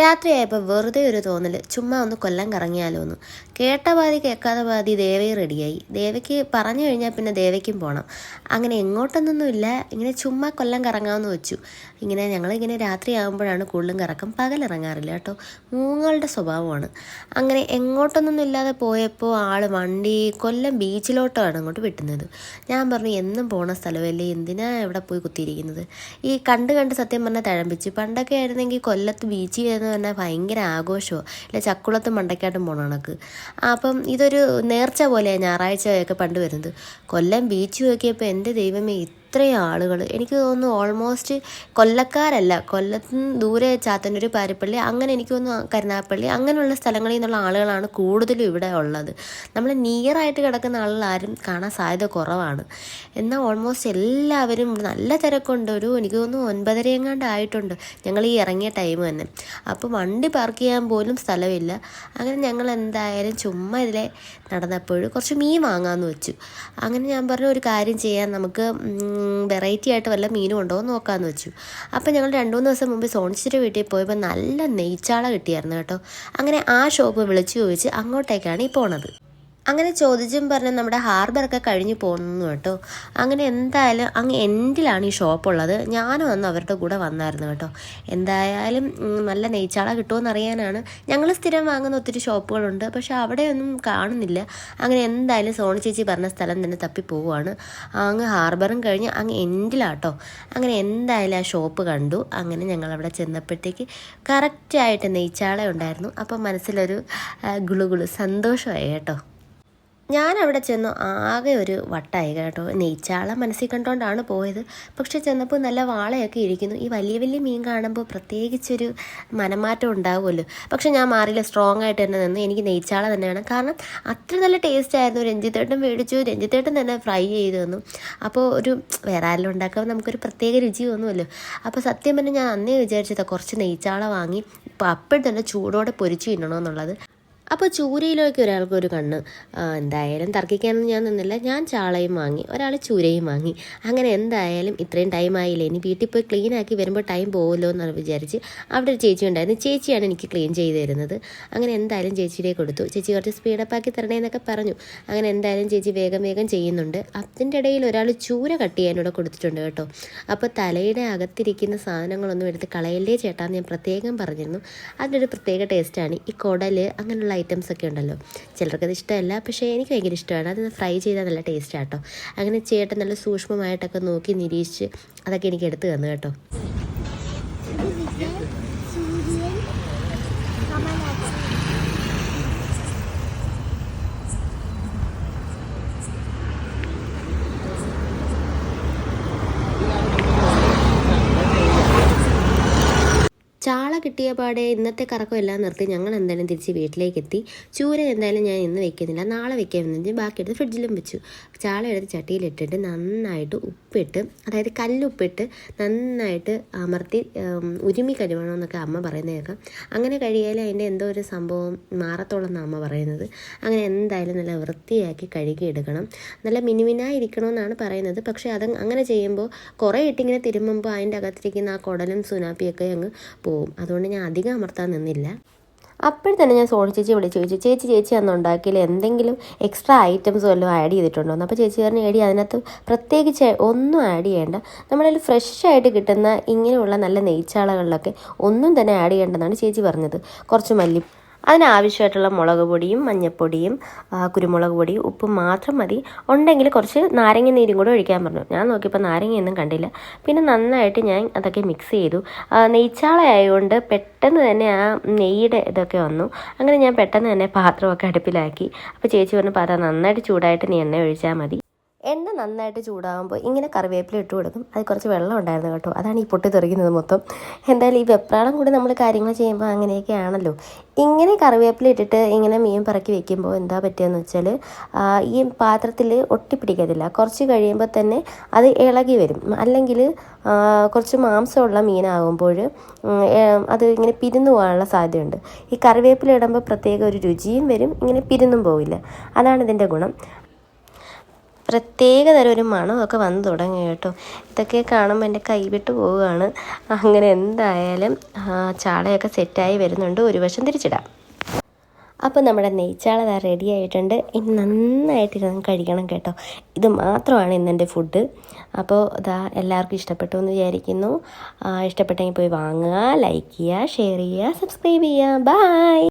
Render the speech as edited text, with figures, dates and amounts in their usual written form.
രാത്രിയായപ്പോൾ വെറുതെ ഒരു തോന്നൽ ചുമ്മാ ഒന്ന് കൊല്ലം കറങ്ങിയാലോ എന്ന്. കേട്ട പാതി കേൾക്കാതെ പാതി ദേവയെ റെഡിയായി. ദേവയ്ക്ക് പറഞ്ഞു കഴിഞ്ഞാൽ പിന്നെ ദേവയ്ക്കും പോകണം. അങ്ങനെ എങ്ങോട്ടൊന്നൊന്നുമില്ല, ഇങ്ങനെ ചുമ്മാ കൊല്ലം കറങ്ങാമെന്ന് വെച്ചു. ഞങ്ങളിങ്ങനെ രാത്രി ആകുമ്പോഴാണ് കൂടുതലും കറക്കം, പകലിറങ്ങാറില്ല കേട്ടോ. മൂങ്ങളുടെ സ്വഭാവമാണ്. അങ്ങനെ എങ്ങോട്ടൊന്നും ഇല്ലാതെ പോയപ്പോൾ വണ്ടി കൊല്ലം ബീച്ചിലോട്ടാണ് അങ്ങോട്ട് വിട്ടുന്നത്. ഞാൻ പറഞ്ഞു എന്നും പോണ സ്ഥലമല്ലേ, എന്തിനാ എവിടെ പോയി കുത്തിയിരിക്കുന്നത്. ഈ കണ്ട് സത്യം പറഞ്ഞാൽ തഴമ്പിച്ച്. പണ്ടൊക്കെ ആയിരുന്നെങ്കിൽ കൊല്ലത്ത് ബീച്ചിൽ എന്ന് പറഞ്ഞാൽ ഭയങ്കര ആഘോഷമോ, ഇല്ല ചക്കുളത്തും മണ്ടയ്ക്കാട്ടും പോണ കണക്ക്. അപ്പം ഇതൊരു നേർച്ച പോലെയാണ് ഞായറാഴ്ചയൊക്കെ പണ്ട് വരുന്നത്. കൊല്ലം ബീച്ച് നോക്കിയപ്പോൾ എൻ്റെ ദൈവമേ, ഇത്രയും ആളുകൾ. എനിക്ക് തോന്നുന്നു ഓൾമോസ്റ്റ് കൊല്ലക്കാരല്ല, കൊല്ലത്ത് ദൂരെ ചാത്തന്നൂർ, പാരിപ്പള്ളി, അങ്ങനെ എനിക്ക് തോന്നുന്നു കരുനാഗപ്പള്ളി, അങ്ങനെയുള്ള സ്ഥലങ്ങളിൽ നിന്നുള്ള ആളുകളാണ് കൂടുതലും ഇവിടെ ഉള്ളത്. നമ്മൾ നിയറായിട്ട് കിടക്കുന്ന ആളുകൾ ആരും കാണാൻ സാധ്യത കുറവാണ്. എന്നാൽ ഓൾമോസ്റ്റ് എല്ലാവരും നല്ല തിരക്കുണ്ട്. എനിക്ക് തോന്നുന്നു 9:30 എങ്ങാണ്ട് ആയിട്ടുണ്ട് ഞങ്ങൾ ഈ ഇറങ്ങിയ ടൈം തന്നെ. അപ്പോൾ വണ്ടി പാർക്ക് ചെയ്യാൻ പോലും സ്ഥലമില്ല. അങ്ങനെ ഞങ്ങൾ എന്തായാലും ചുമ്മാ ഇതിലെ നടന്നപ്പോൾ കുറച്ച് മീൻ വാങ്ങാമെന്ന് വെച്ചു. അങ്ങനെ ഞാൻ പറഞ്ഞു ഒരു കാര്യം ചെയ്യാം, നമുക്ക് വെറൈറ്റി ആയിട്ട് വല്ല മീനും ഉണ്ടോ എന്ന് നോക്കാമെന്ന് വെച്ചു. അപ്പോൾ ഞങ്ങൾ 2-3 ദിവസം മുമ്പ് സോണിച്ചിൻ്റെ വീട്ടിൽ പോയപ്പോൾ നല്ല നെയ്ച്ചാള കിട്ടിയായിരുന്നു കേട്ടോ. അങ്ങനെ ആ ഷോപ്പ് വിളിച്ചു ചോദിച്ച് അങ്ങോട്ടേക്കാണ് ഈ പോണത്. അങ്ങനെ ചോദിച്ചും പറഞ്ഞ് നമ്മുടെ ഹാർബറൊക്കെ കഴിഞ്ഞ് പോകുന്നു കേട്ടോ. അങ്ങനെ എന്തായാലും അങ്ങ് എൻഡിലാണ് ഈ ഷോപ്പുള്ളത്. ഞാനും അന്ന് അവരുടെ കൂടെ വന്നായിരുന്നു കേട്ടോ. എന്തായാലും നല്ല നെയ്ച്ചാള കിട്ടുമോ അറിയാനാണ്. ഞങ്ങൾ സ്ഥിരം വാങ്ങുന്ന ഒത്തിരി ഷോപ്പുകളുണ്ട്, പക്ഷെ അവിടെയൊന്നും കാണുന്നില്ല. അങ്ങനെ എന്തായാലും സോണി ചേച്ചി പറഞ്ഞ സ്ഥലം തന്നെ തപ്പി പോവുകയാണ്. അങ്ങ് ഹാർബറും കഴിഞ്ഞ് അങ്ങ് എൻഡിലാട്ടോ. അങ്ങനെ എന്തായാലും ആ ഷോപ്പ് കണ്ടു. അങ്ങനെ ഞങ്ങളവിടെ ചെന്നപ്പോഴത്തേക്ക് കറക്റ്റായിട്ട് നെയ്ച്ചാള ഉണ്ടായിരുന്നു. അപ്പം മനസ്സിലൊരു ഗുളുഗുളു സന്തോഷമായി കേട്ടോ. ഞാൻ അവിടെ ചെന്നു ആകെ ഒരു വട്ടായി കേട്ടോ. നെയ്ച്ചാള മനസ്സിൽ കണ്ടുകൊണ്ടാണ് പോയത്. പക്ഷെ ചെന്നപ്പോൾ നല്ല വാളയൊക്കെ ഇരിക്കുന്നു. ഈ വലിയ വലിയ മീൻ കാണുമ്പോൾ പ്രത്യേകിച്ചൊരു മനമാറ്റം ഉണ്ടാവുമല്ലോ. പക്ഷെ ഞാൻ മാറിയില്ല, സ്ട്രോങ് ആയിട്ട് തന്നെ നിന്ന് എനിക്ക് നെയ്ച്ചാള തന്നെയാണ്. കാരണം അത്ര നല്ല ടേസ്റ്റ് ആയിരുന്നു. രഞ്ജിത്തേട്ടൻ മേടിച്ചു, രഞ്ജിത്തേട്ടൻ തന്നെ ഫ്രൈ ചെയ്ത് തന്നു. അപ്പോൾ വേറെ ആരെല്ലാം ഉണ്ടാക്കുമ്പോൾ നമുക്കൊരു പ്രത്യേക രുചി തോന്നുമല്ലോ. അപ്പോൾ സത്യം പറഞ്ഞാൽ ഞാൻ അന്നേ വിചാരിച്ചതാണ് കുറച്ച് നെയ്ച്ചാള വാങ്ങി ഇപ്പോൾ അപ്പോഴും തന്നെ ചൂടോടെ പൊരിച്ച് തിന്നണമെന്നുള്ളത്. അപ്പോൾ ചൂരയിലേക്ക് ഒരാൾക്കൊരു കണ്ണ്. എന്തായാലും തർക്കിക്കാനൊന്നും ഞാൻ നിന്നില്ല. ഞാൻ ചാളയും വാങ്ങി, ഒരാൾ ചൂരയും വാങ്ങി. അങ്ങനെ എന്തായാലും ഇത്രയും ടൈം ആയില്ലേ, ഇനി വീട്ടിൽ പോയി ക്ലീൻ ആക്കി വരുമ്പോൾ ടൈം പോകുമല്ലോ എന്ന് വിചാരിച്ച് അവിടെ ഒരു ചേച്ചി ഉണ്ടായിരുന്നു. ചേച്ചിയാണ് എനിക്ക് ക്ലീൻ ചെയ്ത് തരുന്നത്. അങ്ങനെ എന്തായാലും ചേച്ചിയുടെ കൊടുത്തു. ചേച്ചി കുറച്ച് സ്പീഡപ്പ് ആക്കി തരണേ എന്നൊക്കെ പറഞ്ഞു. അങ്ങനെ എന്തായാലും ചേച്ചി വേഗം ചെയ്യുന്നുണ്ട്. അതിൻ്റെ ഇടയിൽ ഒരാൾ ചൂര കട്ട് ചെയ്യാനിവിടെ കൊടുത്തിട്ടുണ്ട് കേട്ടോ. അപ്പോൾ തലയുടെ അകത്തിരിക്കുന്ന സാധനങ്ങളൊന്നും എടുത്ത് കളയല്ലേ ചേട്ടാന്ന് ഞാൻ പ്രത്യേകം പറഞ്ഞിരുന്നു. അതിനൊരു പ്രത്യേക ടേസ്റ്റാണ്. ഈ കുടൽ അങ്ങനെയുള്ള ഐറ്റംസ് ഒക്കെ ഉണ്ടല്ലോ, ചിലർക്കത് ഇഷ്ടമല്ല, പക്ഷേ എനിക്ക് ഭയങ്കര ഇഷ്ടമാണ്. അത് ഫ്രൈ ചെയ്താൽ നല്ല ടേസ്റ്റ് ആട്ടോ. അങ്ങനെ ചേട്ടൻ നല്ല സൂക്ഷ്മമായിട്ടൊക്കെ നോക്കി നിരീക്ഷിച്ച് അതൊക്കെ എനിക്ക് എടുത്തു തന്നു കേട്ടോ. ചാള കിട്ടിയ പാടെ ഇന്നത്തെ കറക്കം എല്ലാം നിർത്തി ഞങ്ങൾ എന്തായാലും തിരിച്ച് വീട്ടിലേക്ക് എത്തി. ചൂര എന്തായാലും ഞാൻ ഇന്ന് വെക്കുന്നില്ല, നാളെ വെക്കാമെന്ന് ബാക്കി എടുത്ത് ഫ്രിഡ്ജിലും വെച്ചു. ചാള എടുത്ത് ചട്ടിയിലിട്ടിട്ട് നന്നായിട്ട് ഉപ്പിട്ട്, അതായത് കല്ലുപ്പിട്ട് നന്നായിട്ട് അമർത്തി ഉരുമി കഴിവണമെന്നൊക്കെ അമ്മ പറയുന്നത് കേൾക്കാം. അങ്ങനെ കഴിയാലും അതിൻ്റെ എന്തോ ഒരു സംഭവം മാറത്തോളം എന്നാണ് അമ്മ പറയുന്നത്. അങ്ങനെ എന്തായാലും നല്ല വൃത്തിയാക്കി കഴുകിയെടുക്കണം. നല്ല മിനുമിനായിരിക്കണമെന്നാണ് പറയുന്നത്. പക്ഷേ അത് അങ്ങനെ ചെയ്യുമ്പോൾ കുറേ ഇട്ടിങ്ങനെ തിരുമ്മുമ്പോൾ അതിൻ്റെ അകത്തിരിക്കുന്ന ആ കുടലും സുനാപ്പിയൊക്കെ അങ്ങ് പോവും. അതുകൊണ്ട് ഞാൻ അധികം അമർത്താൻ നിന്നില്ല. അപ്പോൾ തന്നെ ഞാൻ സോണി ചേച്ചി വിളിച്ച് ചോദിച്ചു, ചേച്ചി അന്ന് ഉണ്ടാക്കിയിൽ എന്തെങ്കിലും എക്സ്ട്രാ ഐറ്റംസ് വല്ലതും ആഡ് ചെയ്തിട്ടുണ്ടോ? അപ്പോൾ ചേച്ചി പറഞ്ഞു, എടി അതിനകത്ത് പ്രത്യേകിച്ച് ഒന്നും ആഡ് ചെയ്യേണ്ട, നമ്മളതിൽ ഫ്രഷായിട്ട് കിട്ടുന്ന ഇങ്ങനെയുള്ള നല്ല നെയ്ച്ചാളകളിലൊക്കെ ഒന്നും തന്നെ ആഡ് ചെയ്യേണ്ടതെന്നാണ് ചേച്ചി പറഞ്ഞത്. കുറച്ച് അതിനാവശ്യമായിട്ടുള്ള മുളക് പൊടിയും മഞ്ഞൾപ്പൊടിയും കുരുമുളക് പൊടിയും ഉപ്പും മാത്രം മതി. ഉണ്ടെങ്കിൽ കുറച്ച് നാരങ്ങ നീരും കൂടെ ഒഴിക്കാൻ പറഞ്ഞു. ഞാൻ നോക്കിയപ്പോൾ നാരങ്ങയൊന്നും കണ്ടില്ല. പിന്നെ നന്നായിട്ട് ഞാൻ അതൊക്കെ മിക്സ് ചെയ്തു. നെയ്ച്ചാള ആയതുകൊണ്ട് പെട്ടെന്ന് തന്നെ ആ നെയ്യുടെ ഇതൊക്കെ വന്നു. അങ്ങനെ ഞാൻ പെട്ടെന്ന് തന്നെ പാത്രമൊക്കെ അടുപ്പിലാക്കി. അപ്പോൾ ചേച്ചി പറഞ്ഞു, പാത്രം നന്നായിട്ട് ചൂടായിട്ട് നീ എണ്ണ ഒഴിച്ചാൽ മതി. എണ്ണ നന്നായിട്ട് ചൂടാകുമ്പോൾ ഇങ്ങനെ കറിവേപ്പില ഇട്ട് കൊടുക്കും. അത് കുറച്ച് വെള്ളം ഉണ്ടായിരുന്നു കേട്ടോ, അതാണ് ഈ പൊട്ടി തെറിക്കുന്നത് മൊത്തം. എന്തായാലും ഈ വെപ്രാളം കൂടി നമ്മൾ കാര്യങ്ങൾ ചെയ്യുമ്പോൾ അങ്ങനെയൊക്കെ ആണല്ലോ. ഇങ്ങനെ കറിവേപ്പില ഇട്ടിട്ട് ഇങ്ങനെ മീൻ പറക്കി വെക്കുമ്പോൾ എന്താ പറ്റുകയെന്ന് വെച്ചാൽ ഈ പാത്രത്തിൽ ഒട്ടിപ്പിടിക്കത്തില്ല. കുറച്ച് കഴിയുമ്പോൾ തന്നെ അത് ഇളകി വരും. അല്ലെങ്കിൽ കുറച്ച് മാംസമുള്ള മീനാകുമ്പോൾ അത് ഇങ്ങനെ പിരിന്നു പോകാനുള്ള സാധ്യതയുണ്ട്. ഈ കറിവേപ്പില ഇടുമ്പോൾ പ്രത്യേക ഒരു രുചിയും വരും, ഇങ്ങനെ പിരിന്നും പോവില്ല. അതാണ് ഇതിൻ്റെ ഗുണം. പ്രത്യേക തരം ഒരു മണമൊക്കെ വന്നു തുടങ്ങി കേട്ടോ. ഇതൊക്കെ കാണുമ്പോൾ എൻ്റെ കൈവിട്ട് പോവുകയാണ്. അങ്ങനെ എന്തായാലും ചാളയൊക്കെ സെറ്റായി വരുന്നുണ്ട്. ഒരു വശം തിരിച്ചിടാം. അപ്പോൾ നമ്മുടെ നെയ്ച്ചാള റെഡി ആയിട്ടുണ്ട്. ഇനി നന്നായിട്ടിരുന്ന് കഴിക്കണം കേട്ടോ. ഇത് മാത്രമാണ് ഇന്നെൻ്റെ ഫുഡ്. അപ്പോൾ എല്ലാവർക്കും ഇഷ്ടപ്പെട്ടു എന്ന് വിചാരിക്കുന്നു. ഇഷ്ടപ്പെട്ടെങ്കിൽ പോയി വാങ്ങുക, ലൈക്ക് ചെയ്യുക, ഷെയർ ചെയ്യുക, സബ്സ്ക്രൈബ് ചെയ്യുക. ബൈ.